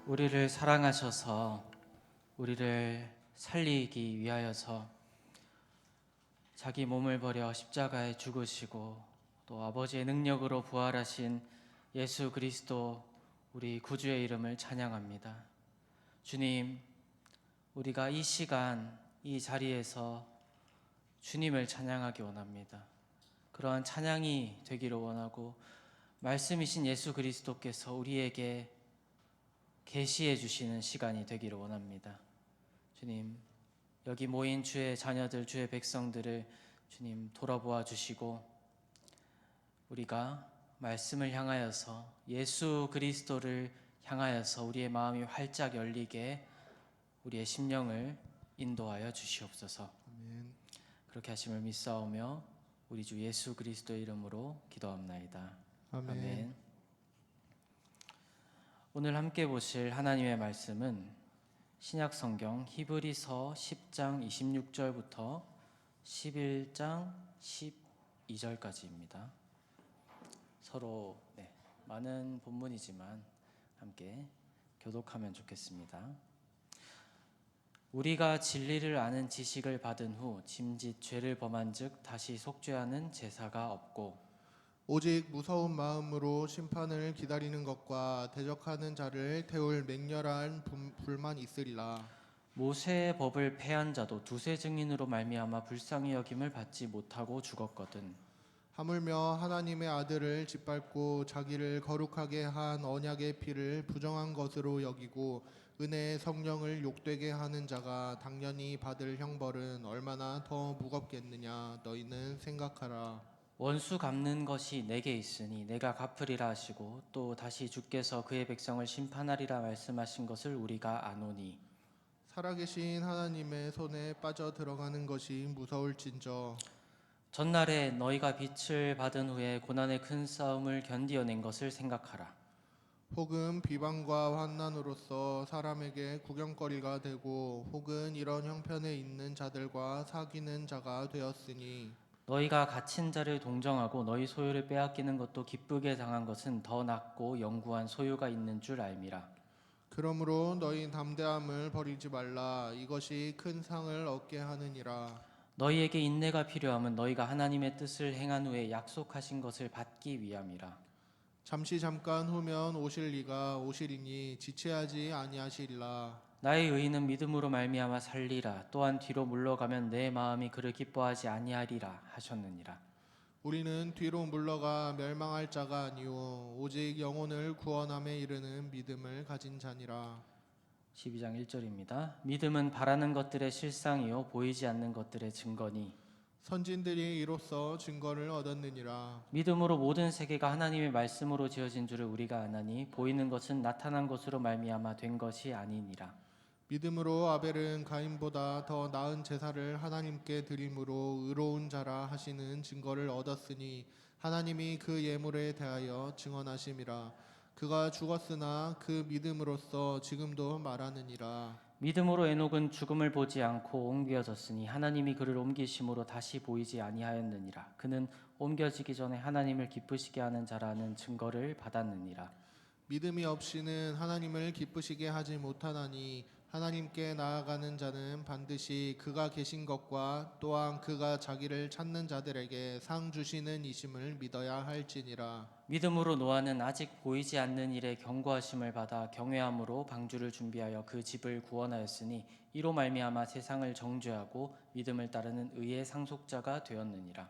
우리를 사랑하셔서 우리를 살리기 위하여서 자기 몸을 버려 십자가에 죽으시고 또 아버지의 능력으로 부활하신 예수 그리스도 우리 구주의 이름을 찬양합니다. 주님, 우리가 이 시간 이 자리에서 주님을 찬양하기 원합니다. 그러한 찬양이 되기를 원하고 말씀이신 예수 그리스도께서 우리에게 계시해 주시는 시간이 되기를 원합니다. 주님, 여기 모인 주의 자녀들, 주의 백성들을 주님 돌아보아 주시고 우리가 말씀을 향하여서 예수 그리스도를 향하여서 우리의 마음이 활짝 열리게 우리의 심령을 인도하여 주시옵소서. 아멘. 그렇게 하심을 믿사오며 우리 주 예수 그리스도의 이름으로 기도합나이다. 아멘. 오늘 함께 보실 하나님의 말씀은 신약 성경 히브리서 10장 26절부터 11장 12절까지입니다. 서로 많은 본문이지만 함께 교독하면 좋겠습니다. 우리가 진리를 아는 지식을 받은 후 짐짓 죄를 범한즉 다시 속죄하는 제사가 없고 오직 무서운 마음으로 심판을 기다리는 것과 대적하는 자를 태울 맹렬한 불만 있으리라. 모세의 법을 폐한 자도 두세 증인으로 말미암아 불쌍히 여김을 받지 못하고 죽었거든. 하물며 하나님의 아들을 짓밟고 자기를 거룩하게 한 언약의 피를 부정한 것으로 여기고 은혜의 성령을 욕되게 하는 자가 당연히 받을 형벌은 얼마나 더 무겁겠느냐 너희는 생각하라. 원수 갚는 것이 내게 있으니 내가 갚으리라 하시고 또 다시 주께서 그의 백성을 심판하리라 말씀하신 것을 우리가 아노니 살아계신 하나님의 손에 빠져 들어가는 것이 무서울진저. 전날에 너희가 빛을 받은 후에 고난의 큰 싸움을 견디어낸 것을 생각하라. 혹은 비방과 환난으로서 사람에게 구경거리가 되고 혹은 이런 형편에 있는 자들과 사귀는 자가 되었으니 너희가 갇힌 자를 동정하고 너희 소유를 빼앗기는 것도 기쁘게 당한 것은 더 낫고 영구한 소유가 있는 줄 알미라. 그러므로 너희 담대함을 버리지 말라. 이것이 큰 상을 얻게 하느니라. 너희에게 인내가 필요함은 너희가 하나님의 뜻을 행한 후에 약속하신 것을 받기 위함이라. 잠깐 후면 오실 이가 오시리니 지체하지 아니하시리라. 나의 의인은 믿음으로 말미암아 살리라. 또한 뒤로 물러가면 내 마음이 그를 기뻐하지 아니하리라 하셨느니라. 우리는 뒤로 물러가 멸망할 자가 아니오 오직 영혼을 구원함에 이르는 믿음을 가진 자니라. 12장 1절입니다. 믿음은 바라는 것들의 실상이요 보이지 않는 것들의 증거니 선진들이 이로써 증거를 얻었느니라. 믿음으로 모든 세계가 하나님의 말씀으로 지어진 줄을 우리가 아나니 보이는 것은 나타난 것으로 말미암아 된 것이 아니니라. 믿음으로 아벨은 가인보다 더 나은 제사를 하나님께 드림으로 의로운 자라 하시는 증거를 얻었으니 하나님이 그 예물에 대하여 증언하심이라. 그가 죽었으나 그 믿음으로써 지금도 말하느니라. 믿음으로 에녹은 죽음을 보지 않고 옮겨졌으니 하나님이 그를 옮기심으로 다시 보이지 아니하였느니라. 그는 옮겨지기 전에 하나님을 기쁘시게 하는 자라는 증거를 받았느니라. 믿음이 없이는 하나님을 기쁘시게 하지 못하나니 하나님께 나아가는 자는 반드시 그가 계신 것과 또한 그가 자기를 찾는 자들에게 상 주시는 이심을 믿어야 할지니라. 믿음으로 노아는 아직 보이지 않는 일에 경고하심을 받아 경외함으로 방주를 준비하여 그 집을 구원하였으니 이로 말미암아 세상을 정죄하고 믿음을 따르는 의의 상속자가 되었느니라.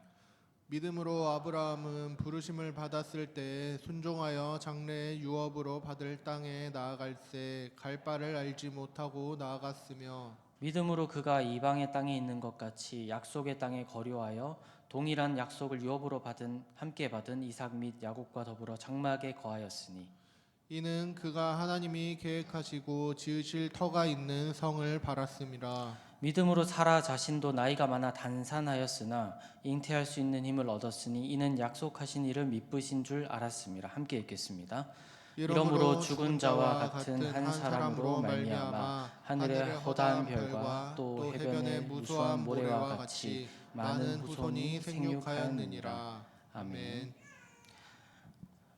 믿음으로 아브라함은 부르심을 받았을 때 순종하여 장래의 유업으로 받을 땅에 나아갈새 갈 바를 알지 못하고 나아갔으며 믿음으로 그가 이방의 땅에 있는 것 같이 약속의 땅에 거류하여 동일한 약속을 유업으로 함께 받은 이삭 및 야곱과 더불어 장막에 거하였으니 이는 그가 하나님이 계획하시고 지으실 터가 있는 성을 바랐음이라. 믿음으로 사라 자신도 나이가 많아 단산하였으나 잉태할 수 있는 힘을 얻었으니 이는 약속하신 이를 미쁘신 줄 알았음이라. 함께 읽겠습니다. 이러므로 죽은 자와 같은 한 사람으로 말미암아 하늘의 허다한 별과 또 해변의 무수한 모래와 같이 많은 후손이 생육하였느니라. 아멘.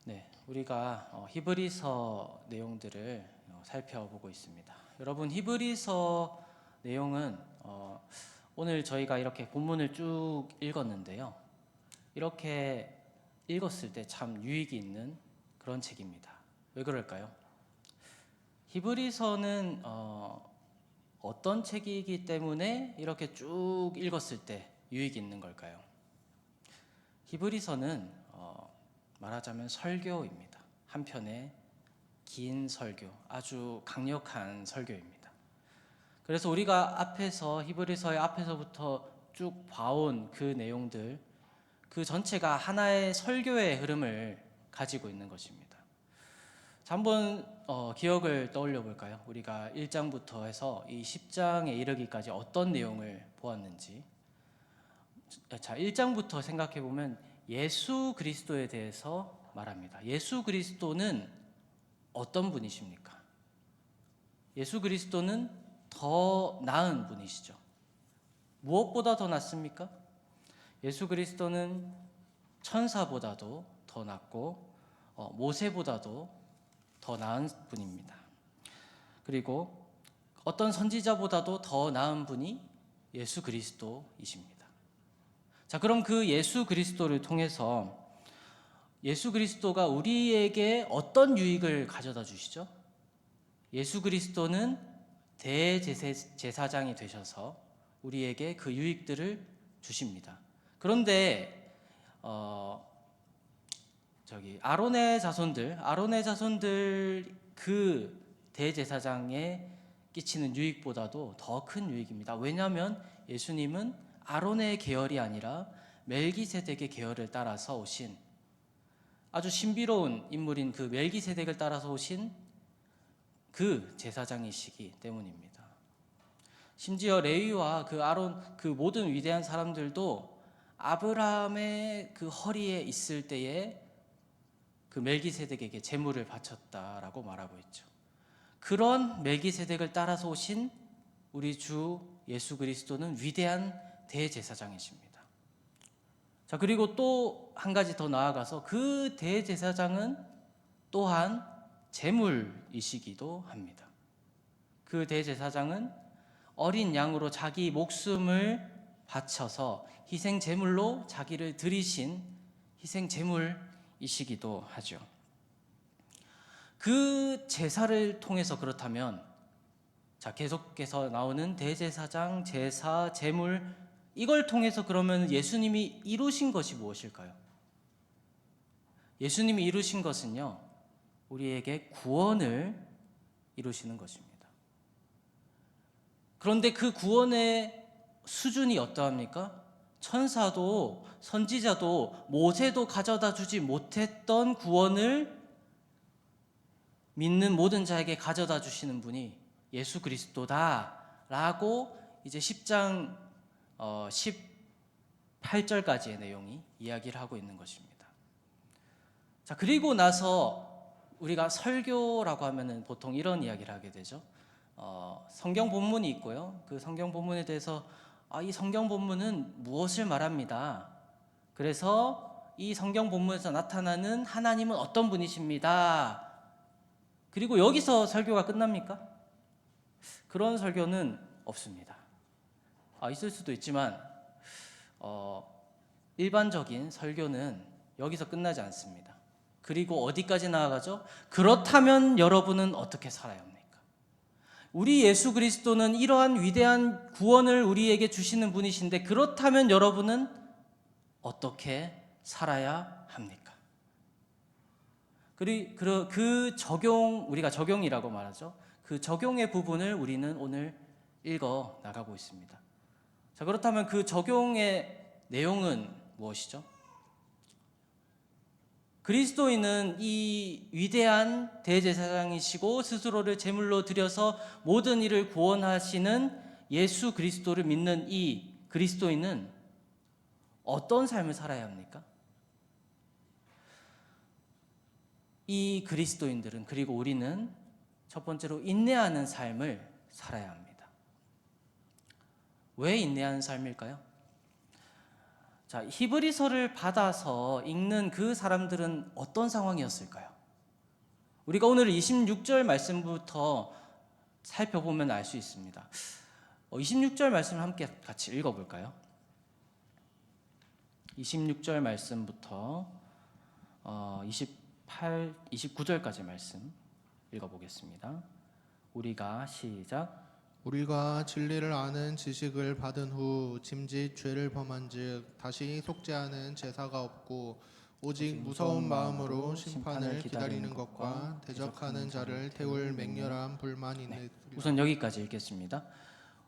네, 우리가 히브리서 내용들을 살펴보고 있습니다. 여러분, 히브리서 내용은 오늘 저희가 이렇게 본문을 쭉 읽었는데요. 이렇게 읽었을 때 참 유익이 있는 그런 책입니다. 왜 그럴까요? 히브리서는 어떤 책이기 때문에 이렇게 쭉 읽었을 때 유익이 있는 걸까요? 히브리서는 말하자면 설교입니다. 한편의 긴 설교, 아주 강력한 설교입니다. 그래서 우리가 앞에서 히브리서의 앞에서부터 쭉 봐온 그 내용들, 그 전체가 하나의 설교의 흐름을 가지고 있는 것입니다. 자, 한번 기억을 떠올려 볼까요? 우리가 1장부터 해서 이 10장에 이르기까지 어떤 내용을 보았는지. 자, 1장부터 생각해 보면 예수 그리스도에 대해서 말합니다. 예수 그리스도는 어떤 분이십니까? 예수 그리스도는 더 나은 분이시죠. 무엇보다 더 낫습니까? 예수 그리스도는 천사보다도 더 낫고 모세보다도 더 나은 분입니다. 그리고 어떤 선지자보다도 더 나은 분이 예수 그리스도이십니다. 자, 그럼 그 예수 그리스도를 통해서 예수 그리스도가 우리에게 어떤 유익을 가져다 주시죠? 예수 그리스도는 대제사장이 되셔서 우리에게 그 유익들을 주십니다. 그런데 아론의 자손들 그 대제사장에 끼치는 유익보다도 더 큰 유익입니다. 왜냐하면 예수님은 아론의 계열이 아니라 멜기세덱의 계열을 따라서 오신 아주 신비로운 인물인 그 멜기세덱을 따라서 오신 그 제사장이시기 때문입니다. 심지어 레위와 그 아론, 그 모든 위대한 사람들도 아브라함의 그 허리에 있을 때에 그 멜기세덱에게 제물을 바쳤다라고 말하고 있죠. 그런 멜기세덱을 따라서 오신 우리 주 예수 그리스도는 위대한 대제사장이십니다. 자, 그리고 또 한 가지 더 나아가서 그 대제사장은 또한 제물이시기도 합니다. 그 대제사장은 어린 양으로 자기 목숨을 바쳐서 희생 제물로 자기를 드리신 희생 제물이시기도 하죠. 그 제사를 통해서 그렇다면 자, 계속해서 나오는 대제사장, 제사, 제물, 이걸 통해서 그러면 예수님이 이루신 것이 무엇일까요? 예수님이 이루신 것은요, 우리에게 구원을 이루시는 것입니다. 그런데 그 구원의 수준이 어떠합니까? 천사도 선지자도 모세도 가져다 주지 못했던 구원을 믿는 모든 자에게 가져다 주시는 분이 예수 그리스도다라고 이제 10장 18절까지의 내용이 이야기를 하고 있는 것입니다. 자, 그리고 나서 우리가 설교라고 하면은 보통 이런 이야기를 하게 되죠. 성경 본문이 있고요. 그 성경 본문에 대해서 이 성경 본문은 무엇을 말합니다. 그래서 이 성경 본문에서 나타나는 하나님은 어떤 분이십니다. 그리고 여기서 설교가 끝납니까? 그런 설교는 없습니다. 있을 수도 있지만 일반적인 설교는 여기서 끝나지 않습니다. 그리고 어디까지 나아가죠? 그렇다면 여러분은 어떻게 살아야 합니까? 우리 예수 그리스도는 이러한 위대한 구원을 우리에게 주시는 분이신데 그렇다면 여러분은 어떻게 살아야 합니까? 그리고 그 적용, 우리가 적용이라고 말하죠. 그 적용의 부분을 우리는 오늘 읽어 나가고 있습니다. 자, 그렇다면 그 적용의 내용은 무엇이죠? 그리스도인은 이 위대한 대제사장이시고 스스로를 제물로 드려서 모든 일을 구원하시는 예수 그리스도를 믿는 이 그리스도인은 어떤 삶을 살아야 합니까? 이 그리스도인들은, 그리고 우리는 첫 번째로 인내하는 삶을 살아야 합니다. 왜 인내하는 삶일까요? 자, 히브리서를 받아서 읽는 그 사람들은 어떤 상황이었을까요? 우리가 오늘 26절 말씀부터 살펴보면 알 수 있습니다. 26절 말씀을 함께 같이 읽어볼까요? 26절 말씀부터 29절까지 말씀 읽어보겠습니다. 우리가 시작. 우리가 진리를 아는 지식을 받은 후 짐짓 죄를 범한즉 다시 속죄하는 제사가 없고 오직 무서운 마음으로 심판을 기다리는 것과 대적하는 자를 태울 맹렬한 불만이 있느니라. 우선 여기까지 읽겠습니다.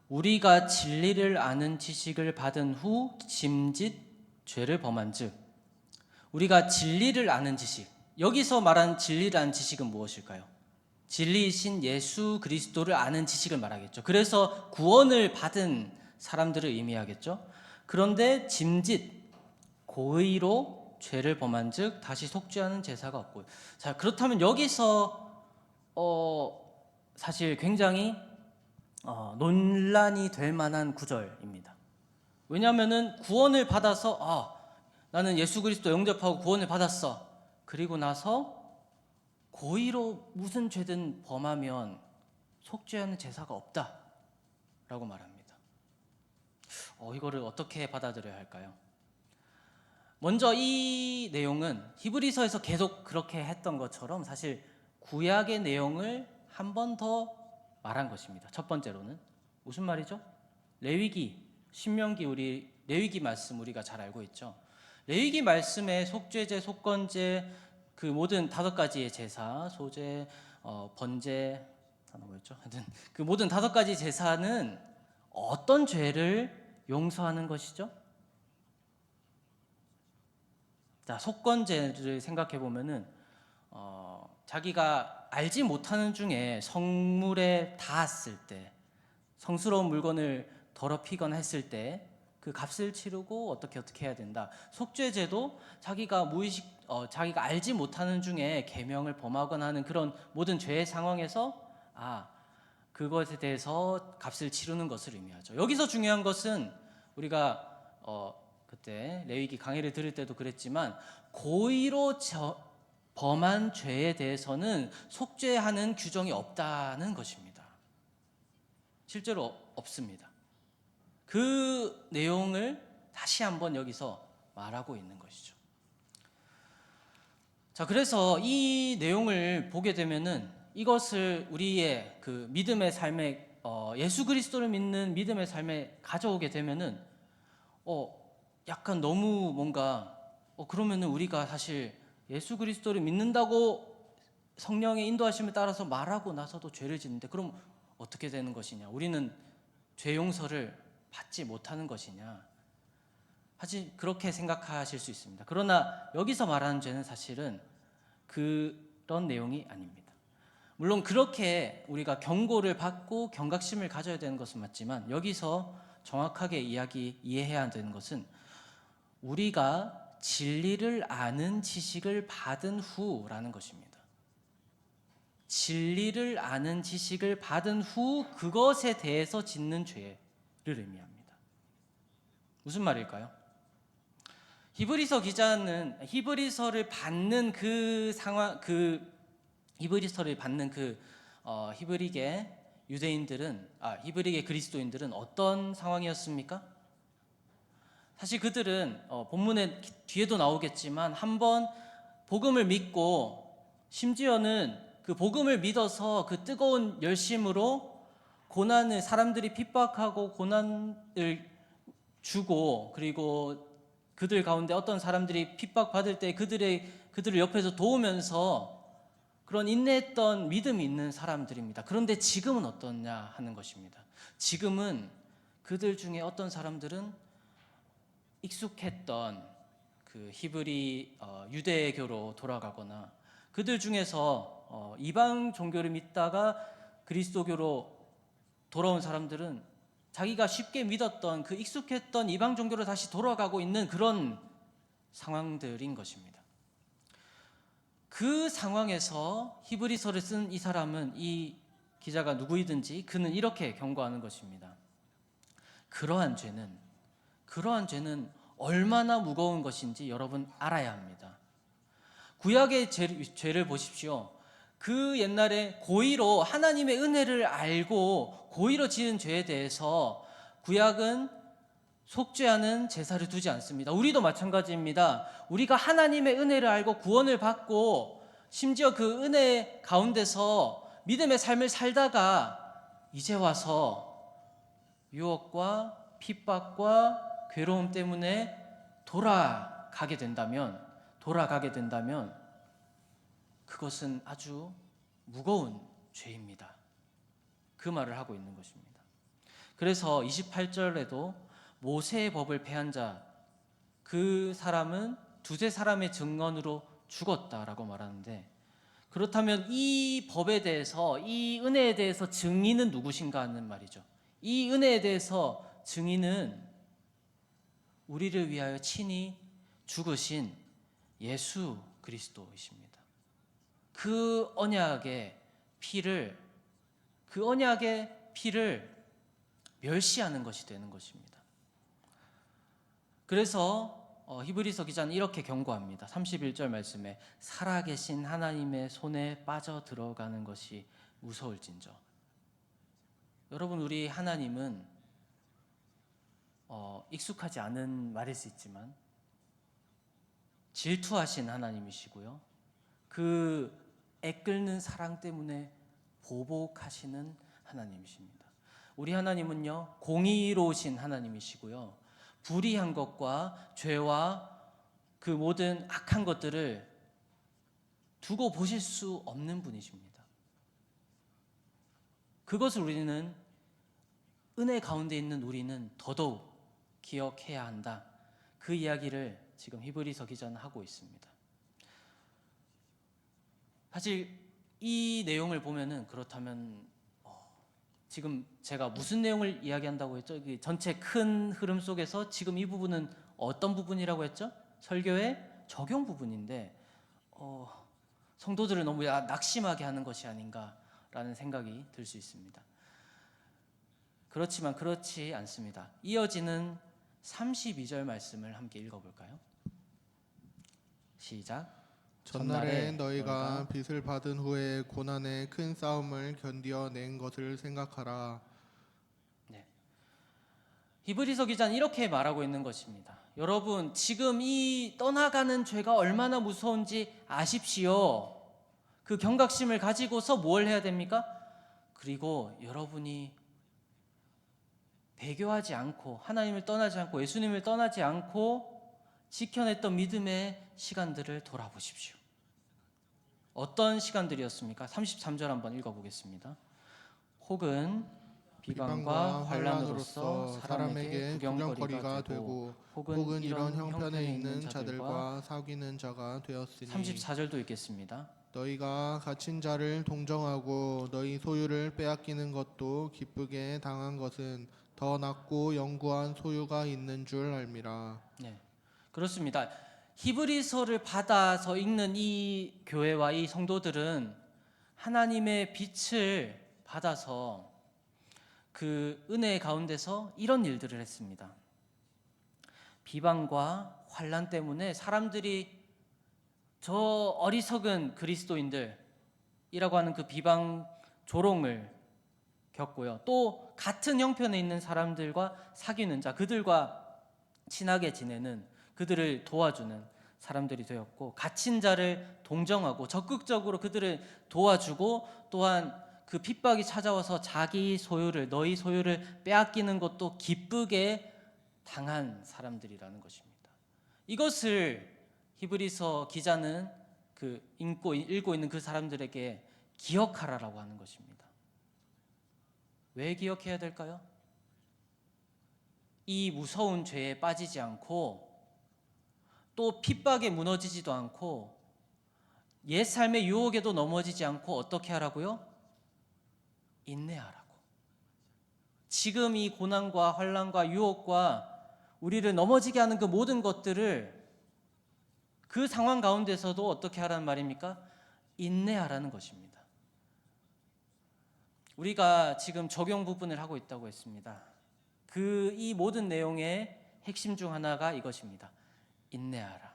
우리가 진리를 아는 지식을 받은 후 짐짓 죄를 범한즉, 우리가 진리를 아는 지식, 여기서 말한 진리를 아는 지식은 무엇일까요? 진리이신 예수 그리스도를 아는 지식을 말하겠죠. 그래서 구원을 받은 사람들을 의미하겠죠. 그런데 짐짓, 고의로 죄를 범한즉 다시 속죄하는 제사가 없고. 자, 그렇다면 여기서 사실 굉장히 논란이 될 만한 구절입니다. 왜냐하면은 구원을 받아서 나는 예수 그리스도 영접하고 구원을 받았어. 그리고 나서 고의로 무슨 죄든 범하면 속죄하는 제사가 없다라고 말합니다. 이거를 어떻게 받아들여야 할까요? 먼저 이 내용은 히브리서에서 계속 그렇게 했던 것처럼 사실 구약의 내용을 한 번 더 말한 것입니다. 첫 번째로는 무슨 말이죠? 레위기, 신명기, 우리 레위기 말씀 우리가 잘 알고 있죠. 레위기 말씀에 속죄제, 속건제, 그 모든 5가지의 제사, 소제, 번제, 뭐였죠? 하여튼 그 모든 5가지 제사는 어떤 죄를 용서하는 것이죠? 자, 속건제를 생각해 보면은 자기가 알지 못하는 중에 성물에 닿았을 때, 성스러운 물건을 더럽히거나 했을 때 그 값을 치르고 어떻게 해야 된다. 속죄제도 자기가 자기가 알지 못하는 중에 계명을 범하거나 하는 그런 모든 죄의 상황에서 그것에 대해서 값을 치르는 것을 의미하죠. 여기서 중요한 것은 우리가 그때 레위기 강의를 들을 때도 그랬지만 고의로 범한 죄에 대해서는 속죄하는 규정이 없다는 것입니다. 실제로 없습니다. 그 내용을 다시 한번 여기서 말하고 있는 것이죠. 자, 그래서 이 내용을 보게 되면은 이것을 우리의 그 믿음의 삶에 예수 그리스도를 믿는 믿음의 삶에 가져오게 되면은 약간 너무 뭔가 그러면은 우리가 사실 예수 그리스도를 믿는다고 성령의 인도하심에 따라서 말하고 나서도 죄를 짓는데 그럼 어떻게 되는 것이냐? 우리는 죄 용서를 받지 못하는 것이냐? 그렇게 생각하실 수 있습니다. 그러나 여기서 말하는 죄는 사실은 그런 내용이 아닙니다. 물론 그렇게 우리가 경고를 받고 경각심을 가져야 되는 것은 맞지만 여기서 정확하게 이해해야 되는 것은 우리가 진리를 아는 지식을 받은 후라는 것입니다. 진리를 아는 지식을 받은 후 그것에 대해서 짓는 죄를 의미합니다. 무슨 말일까요? 히브리서 기자는 히브리서를 받는 그 상황, 히브리서를 받는 히브리계 유대인들은, 히브리계 그리스도인들은 어떤 상황이었습니까? 사실 그들은 본문의 뒤에도 나오겠지만 한번 복음을 믿고 심지어는 그 복음을 믿어서 그 뜨거운 열심으로 사람들이 핍박하고 고난을 주고 그리고 그들 가운데 어떤 사람들이 핍박받을 때 그들을 옆에서 도우면서 그런 인내했던 믿음이 있는 사람들입니다. 그런데 지금은 어떠냐 하는 것입니다. 지금은 그들 중에 어떤 사람들은 익숙했던 그 히브리 유대교로 돌아가거나 그들 중에서 이방 종교를 믿다가 그리스도교로 돌아온 사람들은 자기가 쉽게 믿었던 그 익숙했던 이방 종교로 다시 돌아가고 있는 그런 상황들인 것입니다. 그 상황에서 히브리서를 쓴 이 사람은, 이 기자가 누구이든지 그는 이렇게 경고하는 것입니다. 그러한 죄는 얼마나 무거운 것인지 여러분 알아야 합니다. 구약의 죄를 보십시오. 그 옛날에 고의로 하나님의 은혜를 알고 고의로 지은 죄에 대해서 구약은 속죄하는 제사를 두지 않습니다. 우리도 마찬가지입니다. 우리가 하나님의 은혜를 알고 구원을 받고 심지어 그 은혜 가운데서 믿음의 삶을 살다가 이제 와서 유혹과 핍박과 괴로움 때문에 돌아가게 된다면 그것은 아주 무거운 죄입니다. 그 말을 하고 있는 것입니다. 그래서 28절에도 모세의 법을 폐한 자, 그 사람은 두세 사람의 증언으로 죽었다라고 말하는데, 그렇다면 이 법에 대해서, 이 은혜에 대해서 증인은 누구신가 하는 말이죠. 이 은혜에 대해서 증인은 우리를 위하여 친히 죽으신 예수 그리스도이십니다. 그 언약의 피를 멸시하는 것이 되는 것입니다. 그래서 히브리서 기자는 이렇게 경고합니다. 31절 말씀에 살아계신 하나님의 손에 빠져 들어가는 것이 무서울진저. 여러분, 우리 하나님은 익숙하지 않은 말일 수 있지만 질투하신 하나님이시고요, 그 애끓는 사랑 때문에 보복하시는 하나님이십니다. 우리 하나님은요, 공의로우신 하나님이시고요, 불의한 것과 죄와 그 모든 악한 것들을 두고 보실 수 없는 분이십니다. 그것을 우리는, 은혜 가운데 있는 우리는 더더욱 기억해야 한다. 그 이야기를 지금 히브리서 기자는 하고 있습니다. 사실 이 내용을 보면은, 그렇다면 지금 제가 무슨 내용을 이야기한다고 했죠? 전체 큰 흐름 속에서 지금 이 부분은 어떤 부분이라고 했죠? 설교의 적용 부분인데 성도들을 너무 낙심하게 하는 것이 아닌가라는 생각이 들 수 있습니다. 그렇지만 그렇지 않습니다. 이어지는 32절 말씀을 함께 읽어볼까요? 시작. 전날에 너희가 빚을 받은 후에 고난의 큰 싸움을 견디어낸 것을 생각하라. 네. 히브리서 기자는 이렇게 말하고 있는 것입니다. 여러분, 지금 이 떠나가는 죄가 얼마나 무서운지 아십시오. 그 경각심을 가지고서 뭘 해야 됩니까? 그리고 여러분이 배교하지 않고, 하나님을 떠나지 않고, 예수님을 떠나지 않고 지켜냈던 믿음의 시간들을 돌아보십시오. 어떤 시간들이었습니까? 33절 한번 읽어보겠습니다. 혹은 비방과 환난으로서 사람에게 구경거리가 되고, 혹은 이런 형편에 있는 자들과 사귀는 자가 되었으니. 34절도 읽겠습니다. 너희가 갇힌 자를 동정하고 너희 소유를 빼앗기는 것도 기쁘게 당한 것은 더 낫고 영구한 소유가 있는 줄 알미라. 네, 그렇습니다. 히브리서를 받아서 읽는 이 교회와 이 성도들은 하나님의 빛을 받아서 그 은혜 가운데서 이런 일들을 했습니다. 비방과 환난 때문에 사람들이 저 어리석은 그리스도인들이라고 하는 그 비방 조롱을 겪고요, 또 같은 형편에 있는 사람들과 사귀는 자, 그들과 친하게 지내는, 그들을 도와주는 사람들이 되었고, 갇힌 자를 동정하고 적극적으로 그들을 도와주고, 또한 그 핍박이 찾아와서 자기 소유를, 너희 소유를 빼앗기는 것도 기쁘게 당한 사람들이라는 것입니다. 이것을 히브리서 기자는 그 읽고 있는 그 사람들에게 기억하라라고 하는 것입니다. 왜 기억해야 될까요? 이 무서운 죄에 빠지지 않고, 또 핍박에 무너지지도 않고, 옛 삶의 유혹에도 넘어지지 않고 어떻게 하라고요? 인내하라고. 지금 이 고난과 환난과 유혹과 우리를 넘어지게 하는 그 모든 것들을, 그 상황 가운데서도 어떻게 하라는 말입니까? 인내하라는 것입니다. 우리가 지금 적용 부분을 하고 있다고 했습니다. 이 모든 내용의 핵심 중 하나가 이것입니다. 인내하라.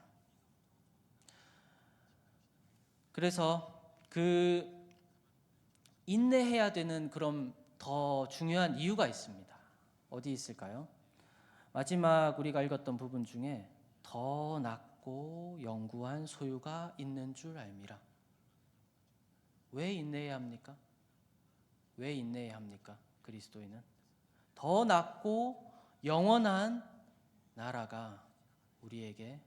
그래서 그 인내해야 되는 그런 더 중요한 이유가 있습니다. 어디 있을까요? 마지막 우리가 읽었던 부분 중에 더 낮고 영구한 소유가 있는 줄 알미라. 왜 인내해야 합니까? 왜 인내해야 합니까? 그리스도인은 더 낮고 영원한 나라가 우리에게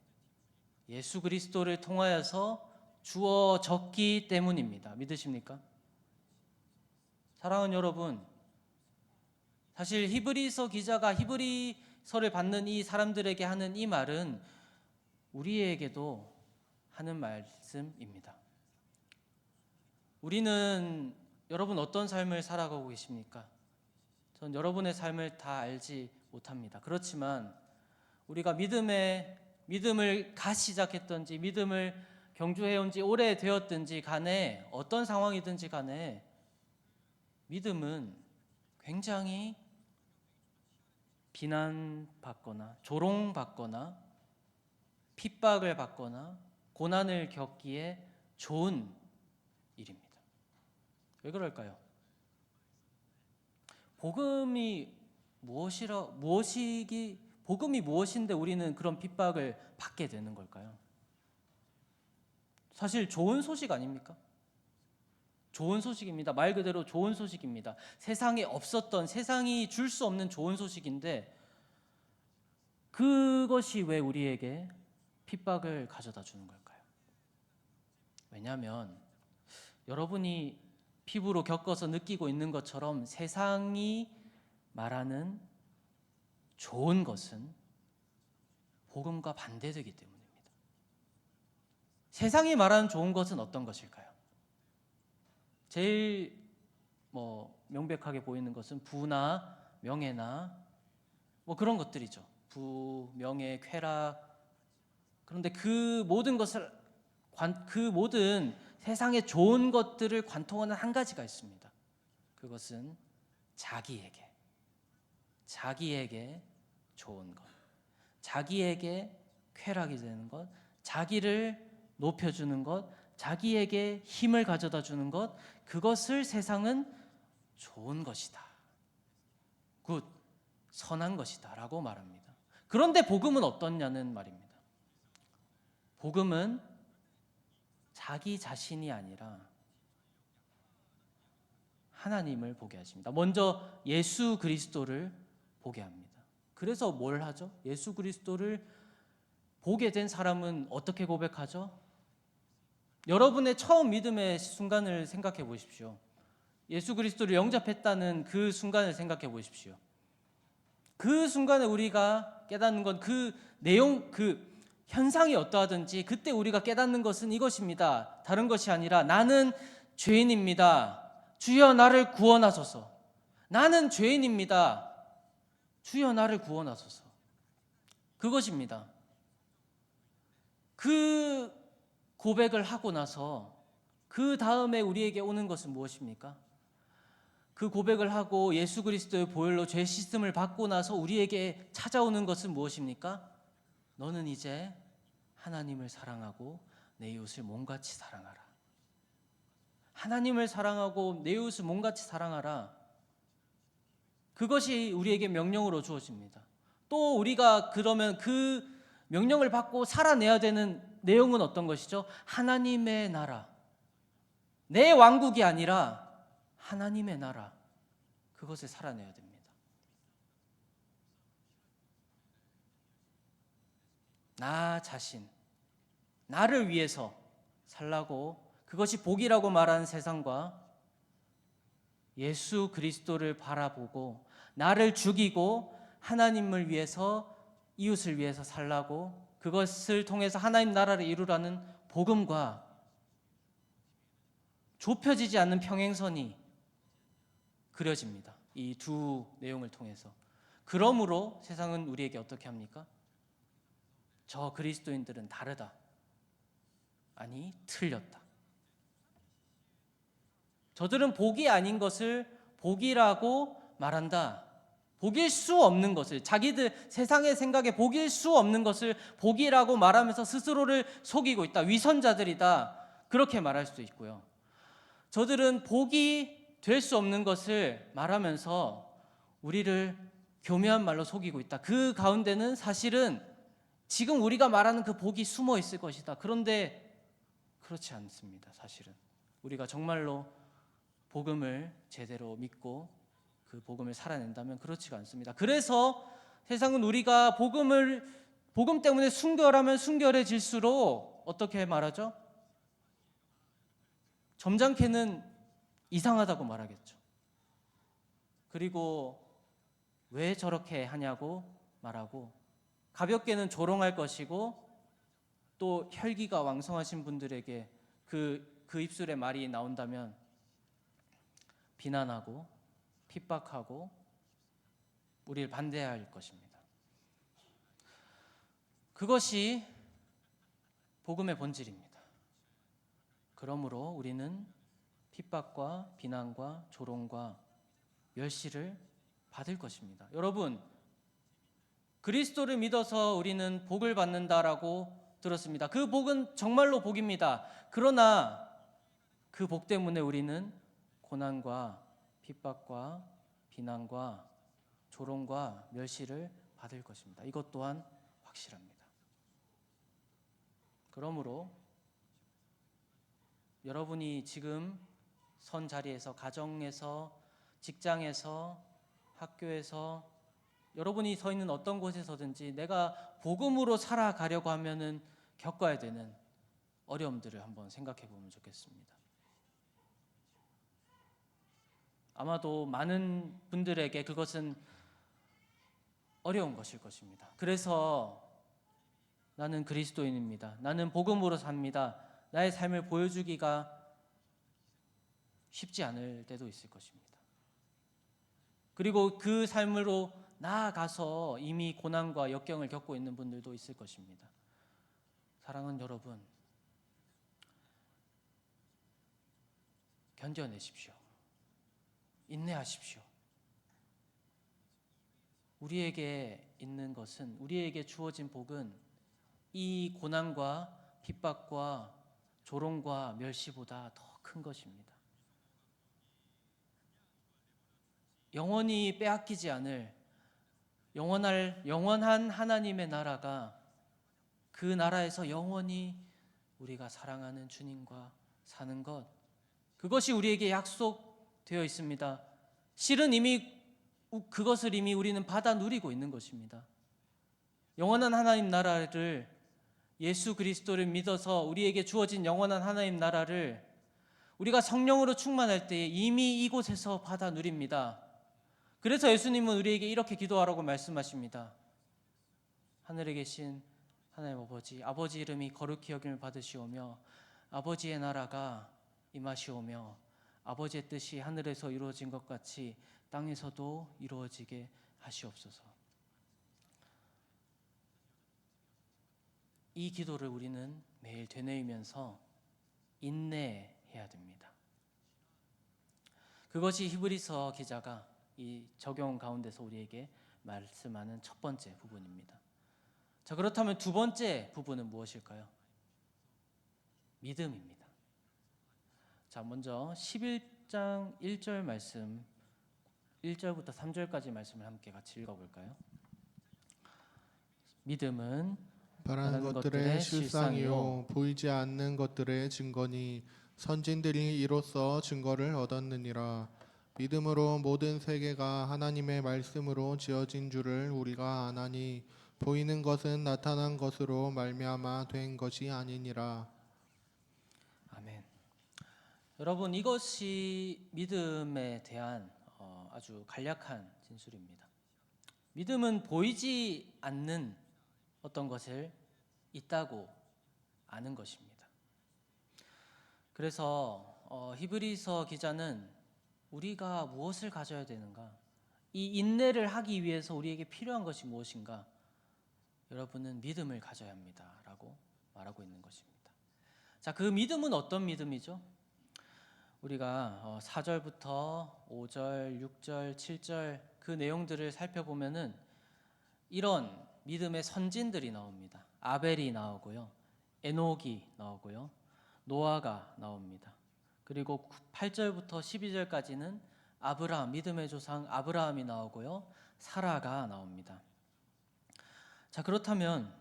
예수 그리스도를 통하여서 주어졌기 때문입니다. 믿으십니까? 사랑하는 여러분, 사실 히브리서 기자가 히브리서를 받는 이 사람들에게 하는 이 말은 우리에게도 하는 말씀입니다. 우리는 여러분 어떤 삶을 살아가고 계십니까? 전 여러분의 삶을 다 알지 못합니다. 그렇지만 우리가 믿음을 시작했던지 믿음을 경주해온 지 오래되었든지 간에 어떤 상황이든지 간에 믿음은 굉장히 비난받거나 조롱받거나 핍박을 받거나 고난을 겪기에 좋은 일입니다. 왜 그럴까요? 복음이 무엇인데 우리는 그런 핍박을 받게 되는 걸까요? 사실 좋은 소식 아닙니까? 좋은 소식입니다. 말 그대로 좋은 소식입니다. 세상에 없었던, 세상이 줄 수 없는 좋은 소식인데 그것이 왜 우리에게 핍박을 가져다 주는 걸까요? 왜냐하면 여러분이 피부로 겪어서 느끼고 있는 것처럼 세상이 말하는 좋은 것은 복음과 반대되기 때문입니다. 세상이 말하는 좋은 것은 어떤 것일까요? 제일 명백하게 보이는 것은 부나 명예나 그런 것들이죠. 부, 명예, 쾌락. 그런데 그 모든 세상의 좋은 것들을 관통하는 한 가지가 있습니다. 그것은 자기에게 좋은 것, 자기에게 쾌락이 되는 것, 자기를 높여주는 것, 자기에게 힘을 가져다 주는 것, 그것을 세상은 좋은 것이다, 굿, 선한 것이다 라고 말합니다. 그런데 복음은 어떻냐는 말입니다. 복음은 자기 자신이 아니라 하나님을 보게 하십니다. 먼저 예수 그리스도를 보게 합니다. 그래서 뭘 하죠? 예수 그리스도를 보게 된 사람은 어떻게 고백하죠? 여러분의 처음 믿음의 순간을 생각해 보십시오. 예수 그리스도를 영접했다는 그 순간을 생각해 보십시오. 그 순간에 우리가 깨닫는 건 그 내용, 그 현상이 어떠하든지 그때 우리가 깨닫는 것은 이것입니다. 다른 것이 아니라 나는 죄인입니다. 주여 나를 구원하소서. 나는 죄인입니다. 주여 나를 구원하소서. 그것입니다. 그 고백을 하고 나서 그 다음에 우리에게 오는 것은 무엇입니까? 그 고백을 하고 예수 그리스도의 보혈로 죄 씻음을 받고 나서 우리에게 찾아오는 것은 무엇입니까? 너는 이제 하나님을 사랑하고 내 이웃을 몸같이 사랑하라. 하나님을 사랑하고 내 이웃을 몸같이 사랑하라. 그것이 우리에게 명령으로 주어집니다. 또 우리가 그러면 그 명령을 받고 살아내야 되는 내용은 어떤 것이죠? 하나님의 나라. 내 왕국이 아니라 하나님의 나라. 그것을 살아내야 됩니다. 나 자신, 나를 위해서 살라고, 그것이 복이라고 말하는 세상과 예수 그리스도를 바라보고 나를 죽이고 하나님을 위해서, 이웃을 위해서 살라고, 그것을 통해서 하나님 나라를 이루라는 복음과 좁혀지지 않는 평행선이 그려집니다. 이 두 내용을 통해서. 그러므로 세상은 우리에게 어떻게 합니까? 저 그리스도인들은 다르다. 아니, 틀렸다. 저들은 복이 아닌 것을 복이라고 말한다. 복일 수 없는 것을, 자기들 세상의 생각에 복일 수 없는 것을 복이라고 말하면서 스스로를 속이고 있다. 위선자들이다. 그렇게 말할 수도 있고요. 저들은 복이 될 수 없는 것을 말하면서 우리를 교묘한 말로 속이고 있다. 그 가운데는 사실은 지금 우리가 말하는 그 복이 숨어 있을 것이다. 그런데 그렇지 않습니다. 사실은 우리가 정말로 복음을 제대로 믿고 그 복음을 살아낸다면 그렇지가 않습니다. 그래서 세상은 우리가 복음 때문에 순결하면 순결해질수록 어떻게 말하죠? 점잖게는 이상하다고 말하겠죠. 그리고 왜 저렇게 하냐고 말하고, 가볍게는 조롱할 것이고, 또 혈기가 왕성하신 분들에게 그 입술에 말이 나온다면 비난하고 핍박하고 우리를 반대할 것입니다. 그것이 복음의 본질입니다. 그러므로 우리는 핍박과 비난과 조롱과 멸시를 받을 것입니다. 여러분, 그리스도를 믿어서 우리는 복을 받는다라고 들었습니다. 그 복은 정말로 복입니다. 그러나 그 복 때문에 우리는 고난과 핍박과 비난과 조롱과 멸시를 받을 것입니다. 이것 또한 확실합니다. 그러므로 여러분이 지금 선 자리에서, 가정에서, 직장에서, 학교에서, 여러분이 서 있는 어떤 곳에서든지 내가 복음으로 살아가려고 하면은 겪어야 되는 어려움들을 한번 생각해 보면 좋겠습니다. 아마도 많은 분들에게 그것은 어려운 것일 것입니다. 그래서 나는 그리스도인입니다. 나는 복음으로 삽니다. 나의 삶을 보여주기가 쉽지 않을 때도 있을 것입니다. 그리고 그 삶으로 나아가서 이미 고난과 역경을 겪고 있는 분들도 있을 것입니다. 사랑하는 여러분, 견뎌내십시오. 인내하십시오. 우리에게 있는 것은, 우리에게 주어진 복은 이 고난과 핍박과 조롱과 멸시보다 더 큰 것입니다. 영원히 빼앗기지 않을 영원한 하나님의 나라가, 그 나라에서 영원히 우리가 사랑하는 주님과 사는 것, 그것이 우리에게 약속되어 있습니다. 실은 그것을 이미 우리는 받아 누리고 있는 것입니다. 영원한 하나님 나라를, 예수 그리스도를 믿어서 우리에게 주어진 영원한 하나님 나라를 우리가 성령으로 충만할 때에 이미 이곳에서 받아 누립니다. 그래서 예수님은 우리에게 이렇게 기도하라고 말씀하십니다. 하늘에 계신 하나님 아버지 이름이 거룩히 여김을 받으시오며 아버지의 나라가 임하시오며 아버지의 뜻이 하늘에서 이루어진 것 같이 땅에서도 이루어지게 하시옵소서. 이 기도를 우리는 매일 되뇌이면서 인내해야 됩니다. 그것이 히브리서 기자가 이 적용 가운데서 우리에게 말씀하는 첫 번째 부분입니다. 자, 그렇다면 두 번째 부분은 무엇일까요? 믿음입니다. 자, 먼저 11장 1절 말씀, 1절부터 3절까지 말씀을 함께 같이 읽어볼까요? 믿음은 바라는 것들의 실상이요 보이지 않는 것들의 증거니 선진들이 이로써 증거를 얻었느니라. 믿음으로 모든 세계가 하나님의 말씀으로 지어진 줄을 우리가 아나니 보이는 것은 나타난 것으로 말미암아 된 것이 아니니라. 아멘. 여러분, 이것이 믿음에 대한 아주 간략한 진술입니다. 믿음은 보이지 않는 어떤 것을 있다고 아는 것입니다. 그래서 히브리서 기자는 우리가 무엇을 가져야 되는가, 이 인내를 하기 위해서 우리에게 필요한 것이 무엇인가, 여러분은 믿음을 가져야 합니다 라고 말하고 있는 것입니다. 자, 그 믿음은 어떤 믿음이죠? 우리가 4절부터 5절, 6절, 7절 그 내용들을 살펴보면은 이런 믿음의 선진들이 나옵니다. 아벨이 나오고요, 에녹이 나오고요, 노아가 나옵니다. 그리고 8절부터 12절까지는 아브라함, 믿음의 조상 아브라함이 나오고요. 사라가 나옵니다. 자, 그렇다면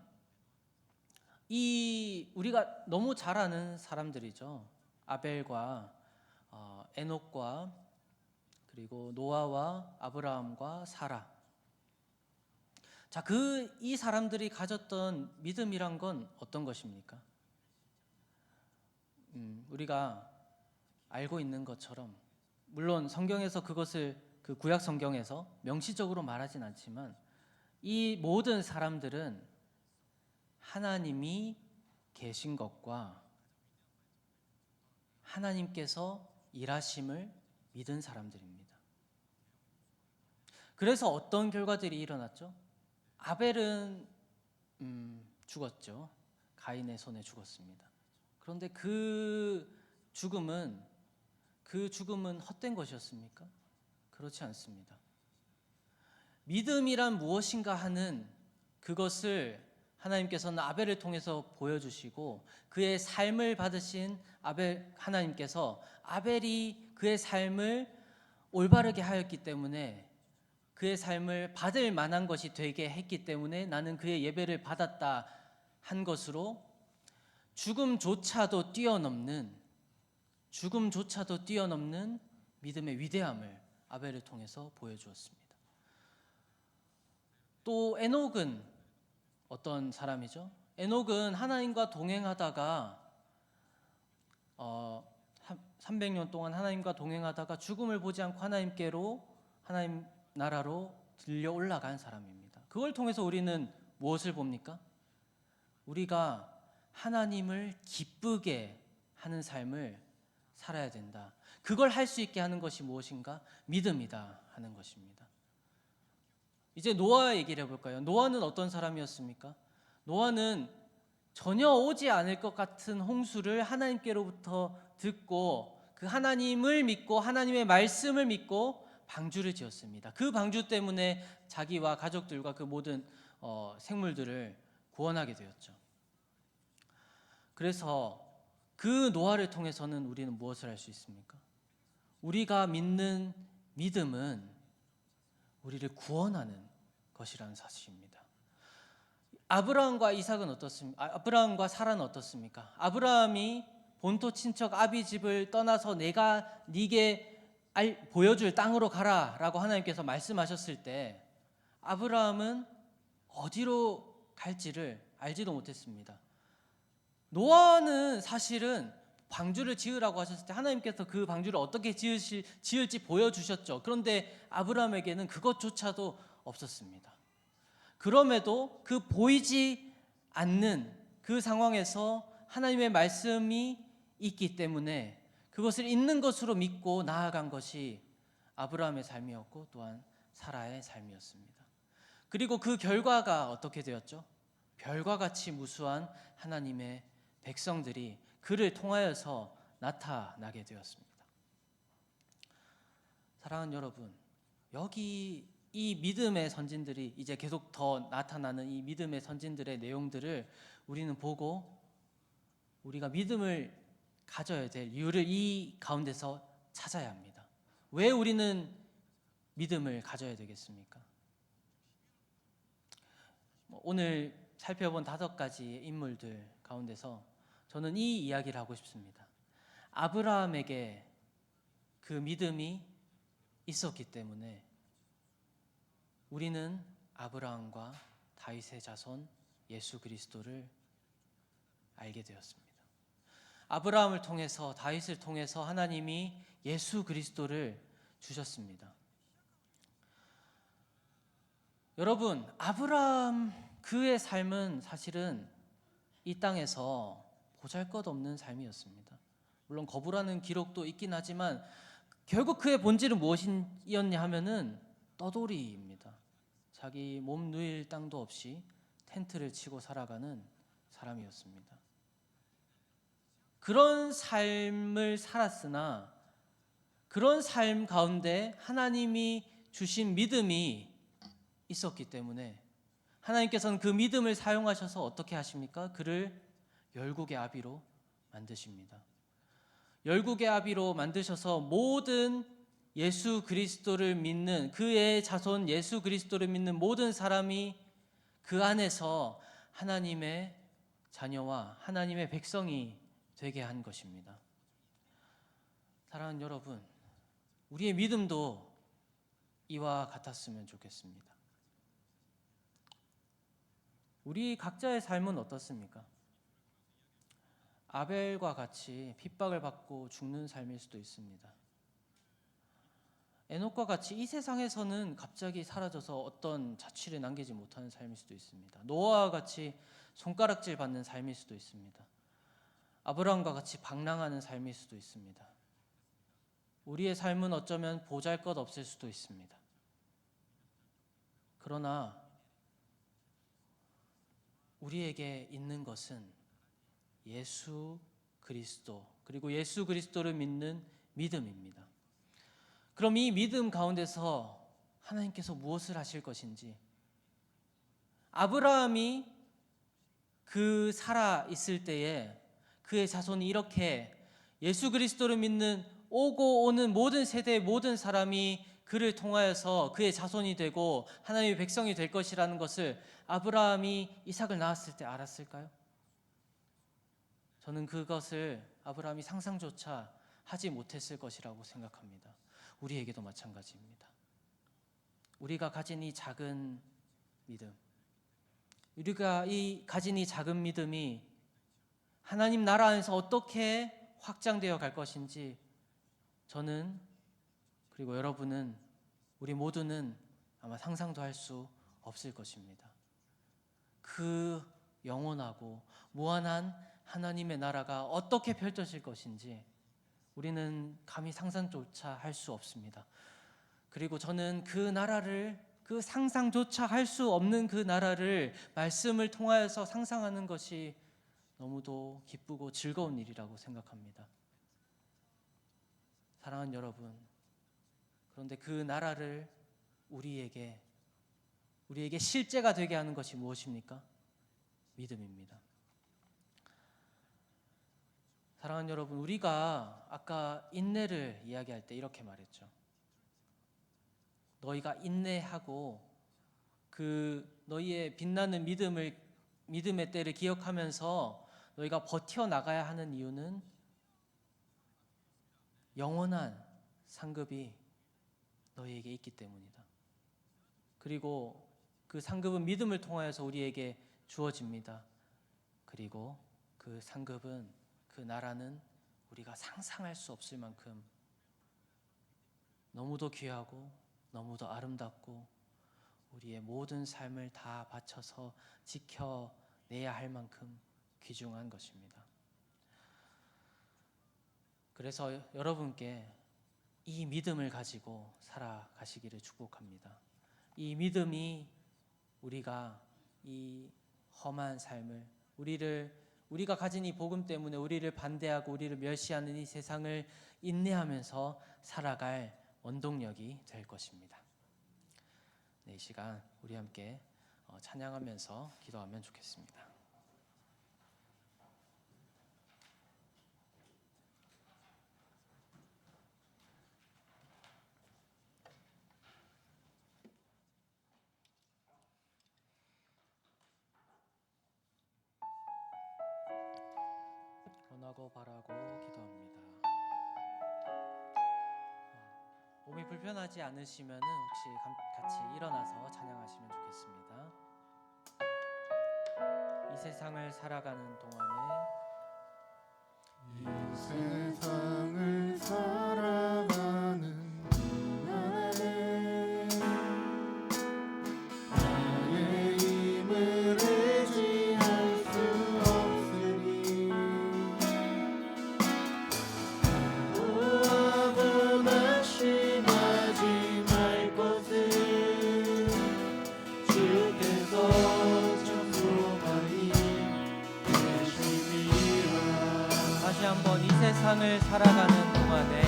이 우리가 너무 잘 아는 사람들이죠. 아벨과 에녹과 그리고 노아와 아브라함과 사라. 자, 이 사람들이 가졌던 믿음이란 건 어떤 것입니까? 우리가 알고 있는 것처럼, 물론 성경에서 그것을 그 구약 성경에서 명시적으로 말하진 않지만 이 모든 사람들은 하나님이 계신 것과 하나님께서 일하심을 믿은 사람들입니다. 그래서 어떤 결과들이 일어났죠? 아벨은 죽었죠. 가인의 손에 죽었습니다. 그런데 그 죽음은 헛된 것이었습니까? 그렇지 않습니다. 믿음이란 무엇인가 하는 그것을 하나님께서는 아벨을 통해서 보여주시고 그의 삶을 받으신 하나님께서 아벨이 그의 삶을 올바르게 하였기 때문에 그의 삶을 받을 만한 것이 되게 했기 때문에 나는 그의 예배를 받았다 한 것으로 죽음조차도 뛰어넘는 믿음의 위대함을 아벨을 통해서 보여주었습니다. 또 에녹은 어떤 사람이죠? 에녹은 하나님과 동행하다가 300년 동안 하나님과 동행하다가 죽음을 보지 않고 하나님 나라로 들려 올라간 사람입니다. 그걸 통해서 우리는 무엇을 봅니까? 우리가 하나님을 기쁘게 하는 삶을 살아야 된다. 그걸 할 수 있게 하는 것이 무엇인가? 믿음이다 하는 것입니다. 이제 노아 얘기를 해볼까요? 노아는 어떤 사람이었습니까? 노아는 전혀 오지 않을 것 같은 홍수를 하나님께로부터 듣고 그 하나님을 믿고 하나님의 말씀을 믿고 방주를 지었습니다. 그 방주 때문에 자기와 가족들과 그 모든 생물들을 구원하게 되었죠. 그래서 그 노아를 통해서는 우리는 무엇을 할 수 있습니까? 우리가 믿는 믿음은 우리를 구원하는 것이라는 사실입니다. 아브라함과 사라는 어떻습니까? 아브라함이 본토 친척 아비 집을 떠나서 내가 네게 보여줄 땅으로 가라라고 하나님께서 말씀하셨을 때 아브라함은 어디로 갈지를 알지도 못했습니다. 노아는 사실은 방주를 지으라고 하셨을 때 하나님께서 그 방주를 어떻게 지을지 보여주셨죠. 그런데 아브라함에게는 그것조차도 없었습니다. 그럼에도 그 보이지 않는 그 상황에서 하나님의 말씀이 있기 때문에 그것을 있는 것으로 믿고 나아간 것이 아브라함의 삶이었고 또한 사라의 삶이었습니다. 그리고 그 결과가 어떻게 되었죠? 별과 같이 무수한 하나님의 백성들이 그를 통하여서 나타나게 되었습니다. 사랑하는 여러분, 여기 이 믿음의 선진들이 이제 계속 더 나타나는 이 믿음의 선진들의 내용들을 우리는 보고 우리가 믿음을 가져야 될 이유를 이 가운데서 찾아야 합니다. 왜 우리는 믿음을 가져야 되겠습니까? 오늘 살펴본 5가지의 인물들 가운데서 저는 이 이야기를 하고 싶습니다. 아브라함에게 그 믿음이 있었기 때문에 우리는 아브라함과 다윗의 자손 예수 그리스도를 알게 되었습니다. 아브라함을 통해서 다윗을 통해서 하나님이 예수 그리스도를 주셨습니다. 여러분, 아브라함 그의 삶은 사실은 이 땅에서 보잘것없는 삶이었습니다. 물론 거부라는 기록도 있긴 하지만 결국 그의 본질은 무엇이었냐 하면은 떠돌이입니다. 자기 몸 누일 땅도 없이 텐트를 치고 살아가는 사람이었습니다. 그런 삶을 살았으나 그런 삶 가운데 하나님이 주신 믿음이 있었기 때문에 하나님께서는 그 믿음을 사용하셔서 어떻게 하십니까? 그를 열국의 아비로 만드십니다. 열국의 아비로 만드셔서 모든 예수 그리스도를 믿는 그의 자손 예수 그리스도를 믿는 모든 사람이 그 안에서 하나님의 자녀와 하나님의 백성이 되게 한 것입니다. 사랑하는 여러분, 우리의 믿음도 이와 같았으면 좋겠습니다. 우리 각자의 삶은 어떻습니까? 아벨과 같이 핍박을 받고 죽는 삶일 수도 있습니다. 에녹과 같이 이 세상에서는 갑자기 사라져서 어떤 자취를 남기지 못하는 삶일 수도 있습니다. 노아와 같이 손가락질 받는 삶일 수도 있습니다. 아브라함과 같이 방랑하는 삶일 수도 있습니다. 우리의 삶은 어쩌면 보잘것없을 수도 있습니다. 그러나 우리에게 있는 것은 예수 그리스도, 그리고 예수 그리스도를 믿는 믿음입니다. 그럼 이 믿음 가운데서 하나님께서 무엇을 하실 것인지, 아브라함이 그 살아 있을 때에 그의 자손이 이렇게 예수 그리스도를 믿는 오고 오는 모든 세대의 모든 사람이 그를 통하여서 그의 자손이 되고 하나님의 백성이 될 것이라는 것을 아브라함이 이삭을 낳았을 때 알았을까요? 저는 그것을 아브라함이 상상조차 하지 못했을 것이라고 생각합니다. 우리에게도 마찬가지입니다. 우리가 가진 이 작은 믿음, 우리가 가진 이 작은 믿음이 하나님 나라 안에서 어떻게 확장되어 갈 것인지 저는, 그리고 여러분은, 우리 모두는 아마 상상도 할 수 없을 것입니다. 그 영원하고 무한한 하나님의 나라가 어떻게 펼쳐질 것인지 우리는 감히 상상조차 할 수 없습니다. 그리고 저는 그 나라를, 그 상상조차 할 수 없는 그 나라를 말씀을 통하여서 상상하는 것이 너무도 기쁘고 즐거운 일이라고 생각합니다. 사랑하는 여러분, 그런데 그 나라를 우리에게 실제가 되게 하는 것이 무엇입니까? 믿음입니다. 사랑하는 여러분, 우리가 아까 인내를 이야기할 때 이렇게 말했죠. 너희가 인내하고 그 너희의 빛나는 믿음의 때를 기억하면서 너희가 버텨나가야 하는 이유는 영원한 상급이 너희에게 있기 때문이다. 그리고 그 상급은 믿음을 통하여서 우리에게 주어집니다. 그리고 그 상급은, 그 나라는 우리가 상상할 수 없을 만큼 너무도 귀하고 너무도 아름답고 우리의 모든 삶을 다 바쳐서 지켜내야 할 만큼 귀중한 것입니다. 그래서 여러분께 이 믿음을 가지고 살아가시기를 축복합니다. 이 믿음이 우리가 이 험한 삶을, 우리가 가진 이 복음 때문에 우리를 반대하고 우리를 멸시하는 이 세상을 인내하면서 살아갈 원동력이 될 것입니다. 네, 이 시간 우리 함께 찬양하면서 기도하면 좋겠습니다. 원하고 바라고 기도합니다. 몸이 불편하지 않으시면 혹시 같이 일어나서 찬양하시면 좋겠습니다. 이 세상을 살아가는 동안에 이 세상을 살아가는 동안에 나의 힘을 의지할 수 없으니 구하고 낙심하지 말 것을 주께서 청소하니 계심이라. 다시 한번 이 세상을 살아가는 동안에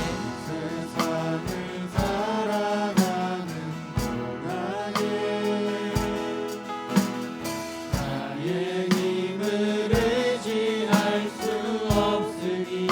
세상을 살아가는 동안에 나의 힘을 의지할 수 없으니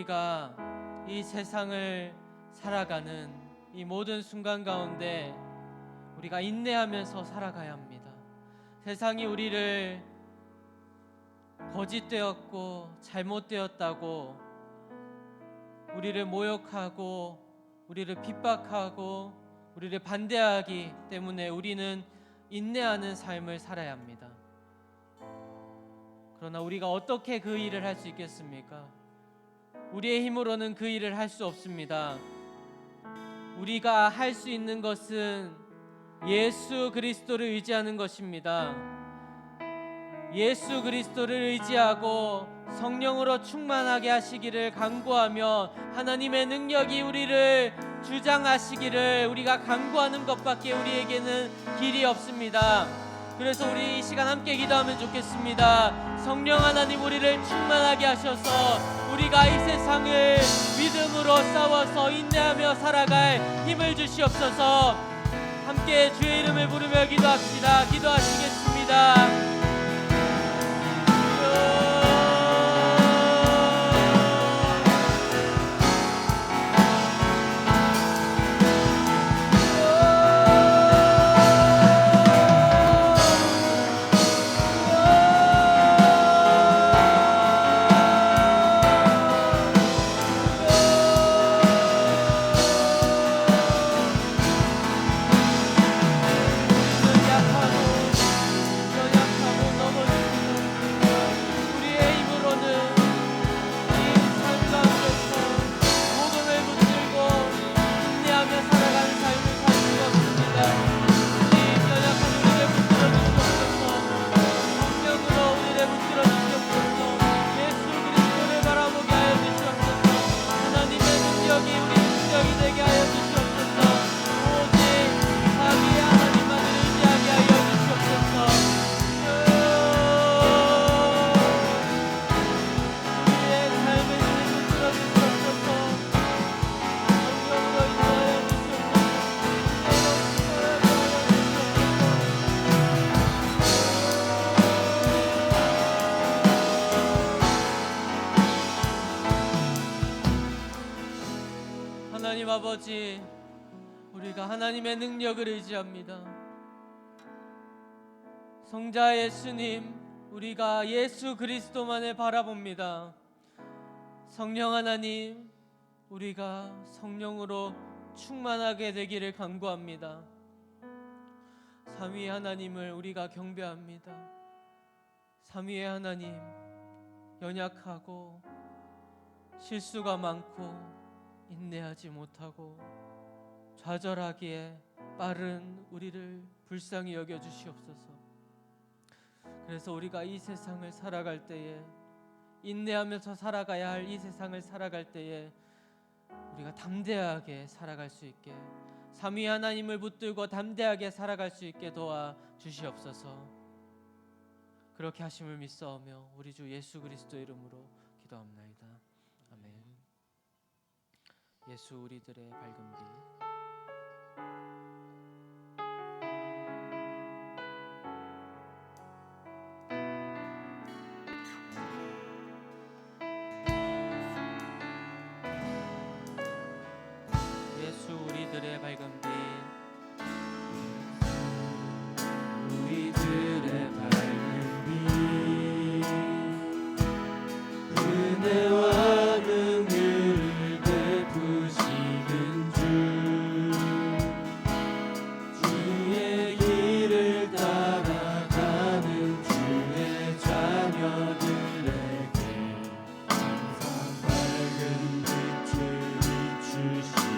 우리가 이 세상을 살아가는 이 모든 순간 가운데 우리가 인내하면서 살아가야 합니다. 세상이 우리를 거짓되었고 잘못되었다고 우리를 모욕하고 우리를 핍박하고 우리를 반대하기 때문에 우리는 인내하는 삶을 살아야 합니다. 그러나 우리가 어떻게 그 일을 할 수 있겠습니까? 우리의 힘으로는 그 일을 할 수 없습니다. 우리가 할 수 있는 것은 예수 그리스도를 의지하는 것입니다. 예수 그리스도를 의지하고 성령으로 충만하게 하시기를 간구하며 하나님의 능력이 우리를 주장하시기를 우리가 간구하는 것밖에 우리에게는 길이 없습니다. 그래서 우리 이 시간 함께 기도하면 좋겠습니다. 성령 하나님, 우리를 충만하게 하셔서 우리가 이 세상을 믿음으로 싸워서 인내하며 살아갈 힘을 주시옵소서. 함께 주의 이름을 부르며 기도합시다. 기도하시겠습니다. 하나님 아버지, 우리가 하나님의 능력을 의지합니다. 성자 예수님, 우리가 예수 그리스도만을 바라봅니다. 성령 하나님, 우리가 성령으로 충만하게 되기를 간구합니다. 삼위의 하나님을 우리가 경배합니다. 삼위의 하나님, 연약하고 실수가 많고 인내하지 못하고 좌절하기에 빠른 우리를 불쌍히 여겨 주시옵소서. 그래서 우리가 이 세상을 살아갈 때에, 인내하면서 살아가야 할 이 세상을 살아갈 때에 우리가 담대하게 살아갈 수 있게, 삼위 하나님을 붙들고 담대하게 살아갈 수 있게 도와 주시옵소서. 그렇게 하심을 믿사오며 우리 주 예수 그리스도 이름으로 기도합나이다. 아멘. 예수 우리들의 밝은 빛. 예수 우리들의 밝은 빛. 우리들의 밝은 빛, 은혜와 능을 베푸시는 주의 길을 따라가는 주의 자녀들에게 항상 밝은 빛을 비추시네.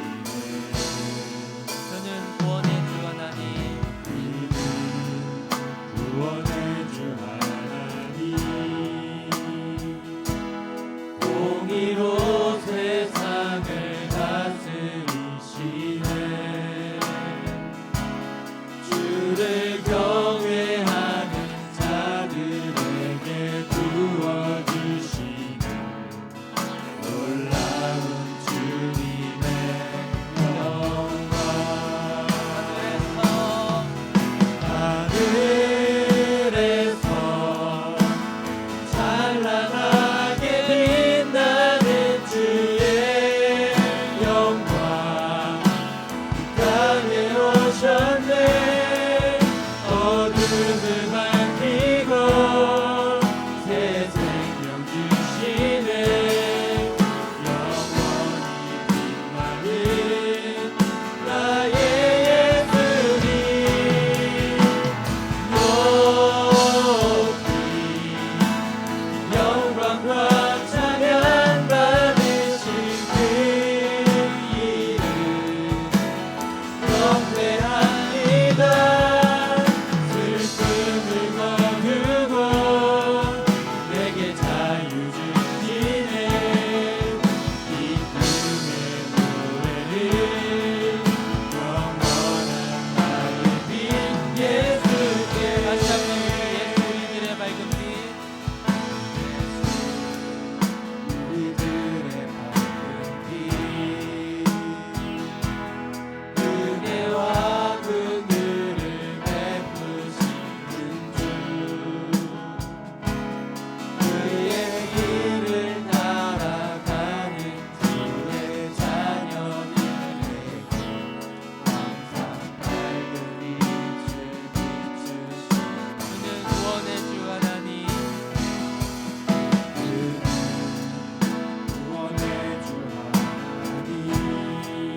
오셨네. 어둠을 밝히고 새 생명 주시네. 영원히 빛나는 나의 예수님. 높이 영광과 찬양 받으신 그 이름 경배합니다. 슬픔을 거두고 내게 자유 주시네. 기쁨의 노래를 영원한 나의 빛 예수께. 다시 한번 예수 우리들의 밝은 빛. 우리들의 밝은 빛. 은혜와 긍휼을 베푸시는 주. 그의 길을 따라가는 주의 자녀들에게 항상 밝은 빛을 비추시는 그는 구원의 주 하나님. 구원의 주 하나님.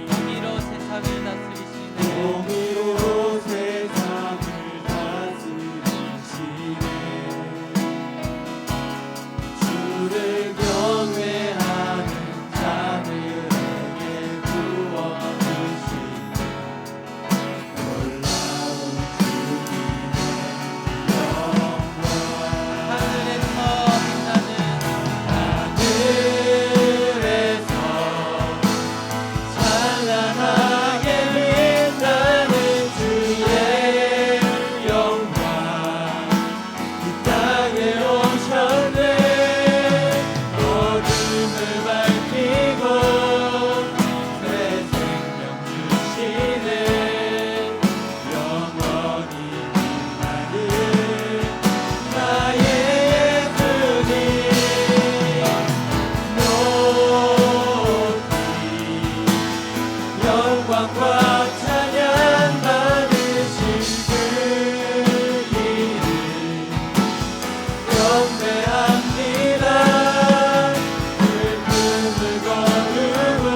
공의로 세상을 다스리시네. 공의로 세상을 다스리시네. 주를 경외하는 자들에게 구원 주시네. 놀라운 주님의 영광. 하늘에서 빛나는 하늘에서 찬란하게 빛나는 주의 영광. 이 땅에 오셨네. 어둠을 밝히고 새 생명 주시네. 영원히 빛나는 나의 예수님. 높이 영광과 찬양 받으신 그 이름 경배합니다. 슬픔을 거두고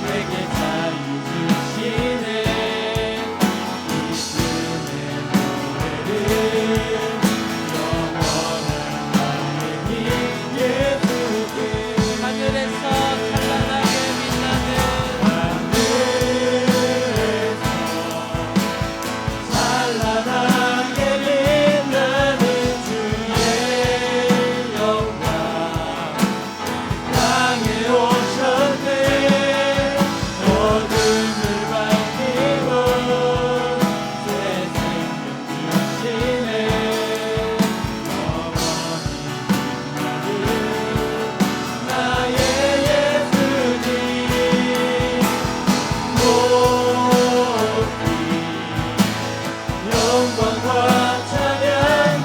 내게 자유 주시네. 기쁨의 노래를 영원한 나의 힘 예수께. 하늘에서 찬란하게 빛나는 하늘에서 찬란하게 빛나는 주의 영광. 땅에 오셨네. 어둠을 밝히고 새 생명 주시네. 영원히 빛나는 나의 예수님. 높이 영광과 찬양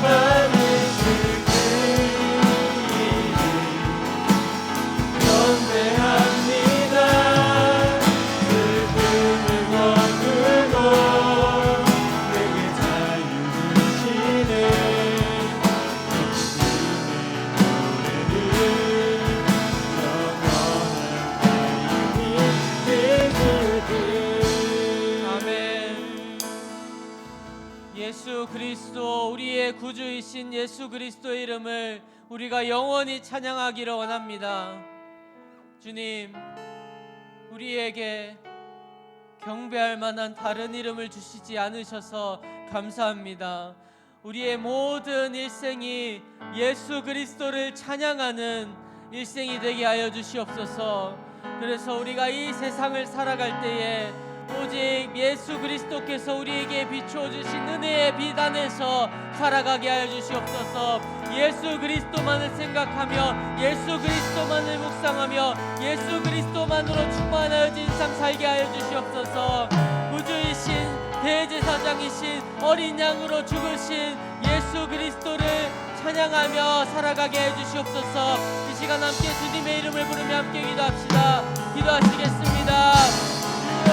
받으실 그 이름 경배합니다. 슬픔을 거두고 내게 자유 주시네. 아멘. 예수 그리스도 우리의 구주이신 예수 그리스도의 이름을 우리가 영원히 찬양하기를 원합니다. 주님, 우리에게 경배할 만한 다른 이름을 주시지 않으셔서 감사합니다. 우리의 모든 일생이 예수 그리스도를 찬양하는 일생이 되게 하여 주시옵소서. 그래서 우리가 이 세상을 살아갈 때에 오직 예수 그리스도께서 우리에게 비추어 주신 은혜의 빛 안에서 살아가게 하여 주시옵소서. 예수 그리스도만을 생각하며 예수 그리스도만을 묵상하며 예수 그리스도만으로 충만하여 인상 살게 하여 주시옵소서. 구주이신 대제사장이신 어린 양으로 죽으신 예수 그리스도를 찬양하며 살아가게 해 주시옵소서. 이 시간 함께 주님의 이름을 부르며 함께 기도합시다. 기도하시겠습니다. 주여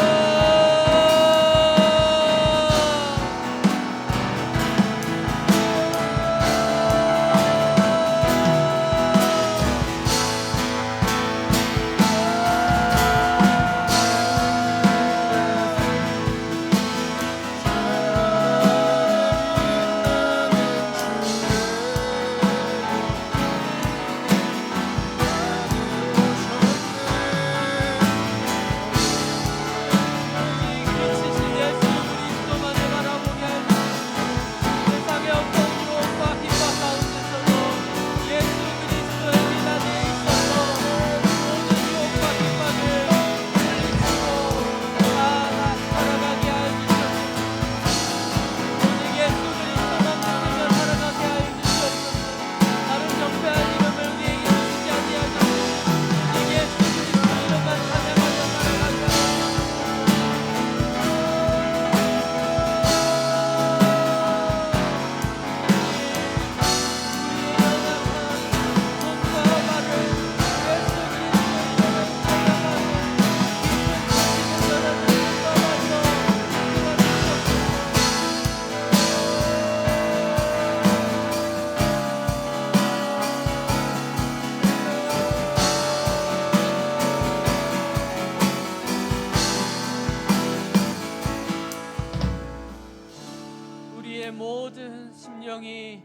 우리의 모든 심령이,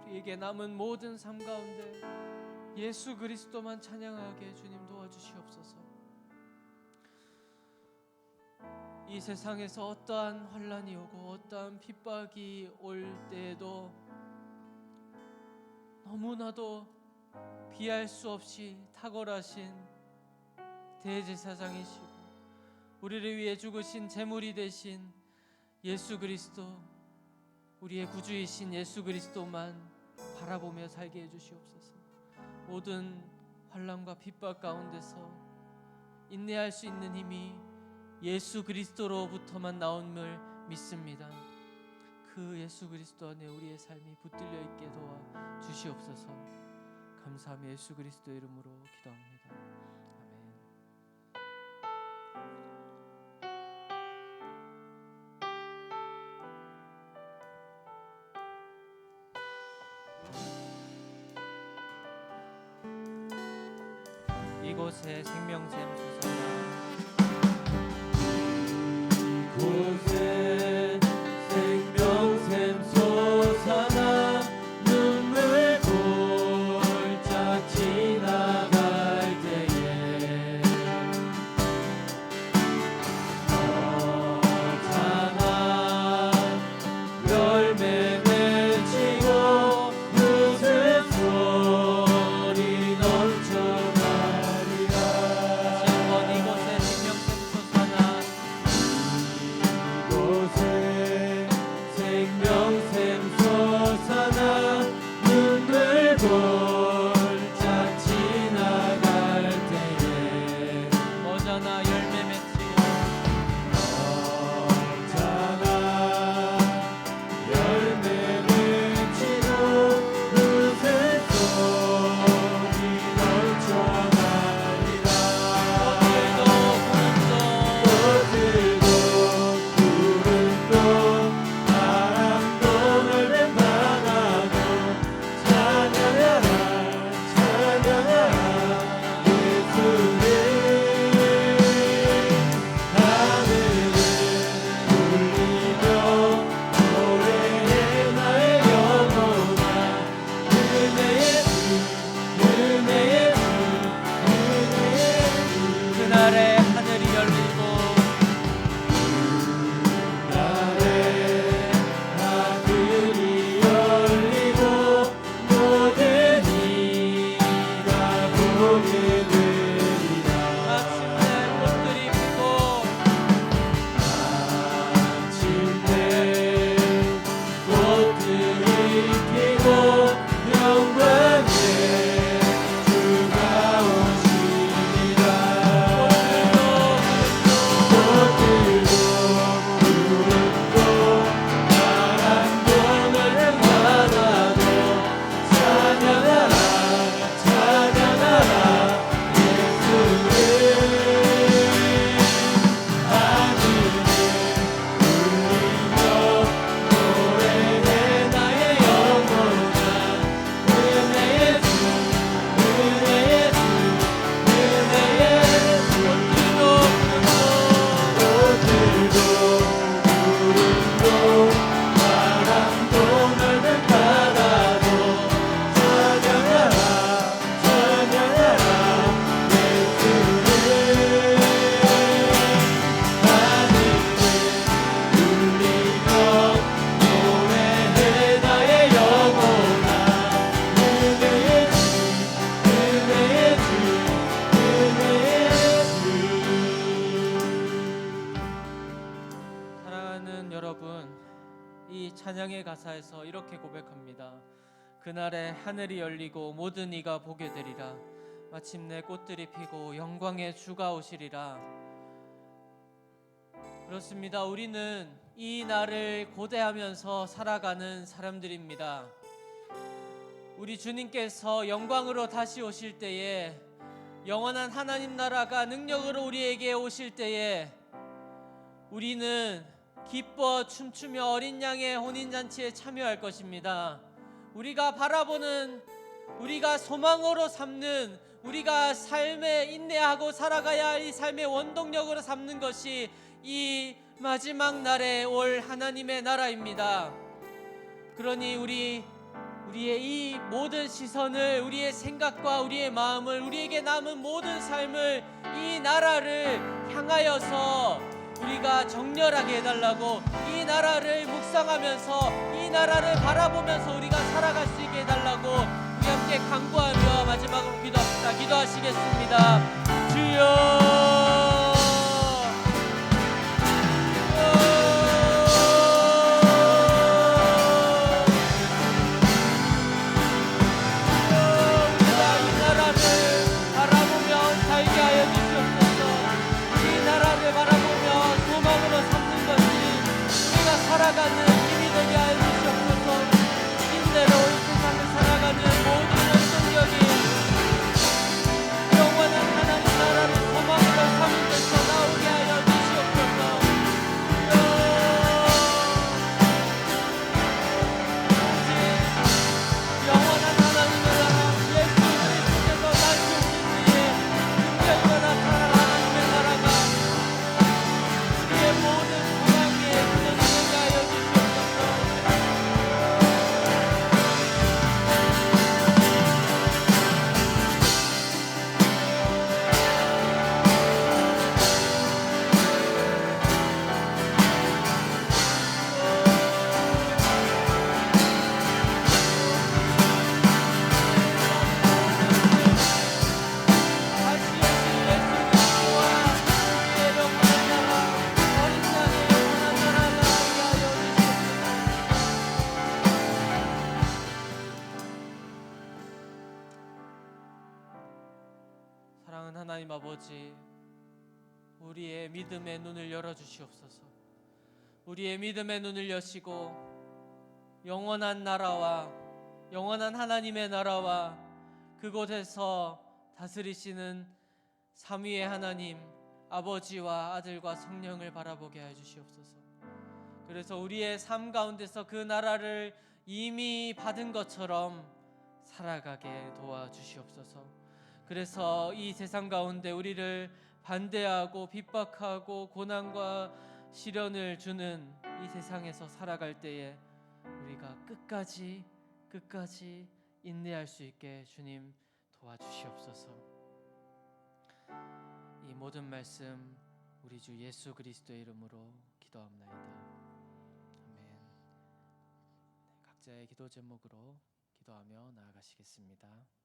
우리에게 남은 모든 삶 가운데 예수 그리스도만 찬양하게 주님 도와주시옵소서. 이 세상에서 어떠한 환난이 오고 어떠한 핍박이 올 때에도 너무나도 비할 수 없이 탁월하신 대제사장이시고 우리를 위해 죽으신 제물이 되신 예수 그리스도, 우리의 구주이신 예수 그리스도만 바라보며 살게 해주시옵소서. 모든 환난과 핍박 가운데서 인내할 수 있는 힘이 예수 그리스도로부터만 나옴을 믿습니다. 그 예수 그리스도 안에 우리의 삶이 붙들려 있게 도와 주시옵소서. 감사하며 예수 그리스도 이름으로 기도합니다. 아멘. 이곳에 생명샘 솟아나 곳에 생명샘 솟아나 눈물 골짝 지나갈 때에 너잖아 열매 맺히고 웃음소리 넘쳐나리라. 한번 이곳에 생명샘 솟아나 이곳에 생명샘 솟아나 눈물 골짝 지나갈 때에 너잖아 열매 맺히고 너잖아 열매 맺히고 웃음소리 넘쳐나리라. 오늘도 꽃들도 구름도 바람도 넓은 바다도 찬양하라 찬양하라 예수를. 하늘을 울리며 노래해 나의 영혼아 은혜의 주 은혜의 주 은혜의 주. 그날에 하늘이 열리고 나의 하늘이 열리고 모든 이가 보게 되리라. 마침내 꽃들이 피고 마침내 꽃들이 피고 영광의 주가 오시리라. 꽃들도 구름도 바람도 넓은 바다도 찬양하라 찬양하라 예수를. 하늘을 울리며 노래해 나의 영혼아 은혜의 주 은혜의 주 은혜의 주. 꽃들도 구름도 바람도 넓은 바다도 찬양하라 찬양하라 예수를. 하늘을 울리며 노래해 나의 영혼아 은혜의 주 은혜의 주 은혜의 주. 사랑하는 여러분, 이 찬양의 가사에서 이렇게 고백합니다. 그날에 하늘이 열리고 모든 이가 보게 되리라. 마침내 꽃들이 피고 영광의 주가 오시리라. 그렇습니다. 우리는 이 날을 고대하면서 살아가는 사람들입니다. 우리 주님께서 영광으로 다시 오실 때에, 영원한 하나님 나라가 능력으로 우리에게 오실 때에 우리는 기뻐 춤추며 어린 양의 혼인잔치에 참여할 것입니다. 우리가 바라보는, 우리가 소망으로 삼는, 우리가 삶에 인내하고 살아가야 할 이 삶의 원동력으로 삼는 것이 이 마지막 날에 올 하나님의 나라입니다. 그러니 우리의 이 모든 시선을, 우리의 생각과 우리의 마음을, 우리에게 남은 모든 삶을 이 나라를 향하여서 우리가 정렬하게 해달라고, 이 나라를 묵상하면서 이 나라를 바라보면서 우리가 살아갈 수 있게 해달라고 우리 함께 간구하며 마지막으로 기도합시다. 기도하시겠습니다. 주여, 살아가는 힘이 되게 하여 주시옵소서. 힘대로 이 세상을 살아가는 모든 열정력이 영원한 하나님 나라를 소망으로 삼은 데서 나오게 하여 주시옵소서. 오직 영원한 하나님의 나라, 예수 그리스도께서 다시 오신 뒤에 은혜가 나타난 하나님의 나라가 우리의 모든 사랑하는 하나님 아버지, 우리의 믿음의 눈을 열어주시옵소서. 우리의 믿음의 눈을 여시고 영원한 나라와 영원한 하나님의 나라와 그곳에서 다스리시는 삼위의 하나님 아버지와 아들과 성령을 바라보게 하여 주시옵소서. 그래서 우리의 삶 가운데서 그 나라를 이미 받은 것처럼 살아가게 도와주시옵소서. 그래서 이 세상 가운데 우리를 반대하고 핍박하고 고난과 시련을 주는 이 세상에서 살아갈 때에 우리가 끝까지 인내할 수 있게 주님 도와주시옵소서. 이 모든 말씀 우리 주 예수 그리스도의 이름으로 기도합나이다. 아멘. 각자의 기도 제목으로 기도하며 나아가시겠습니다.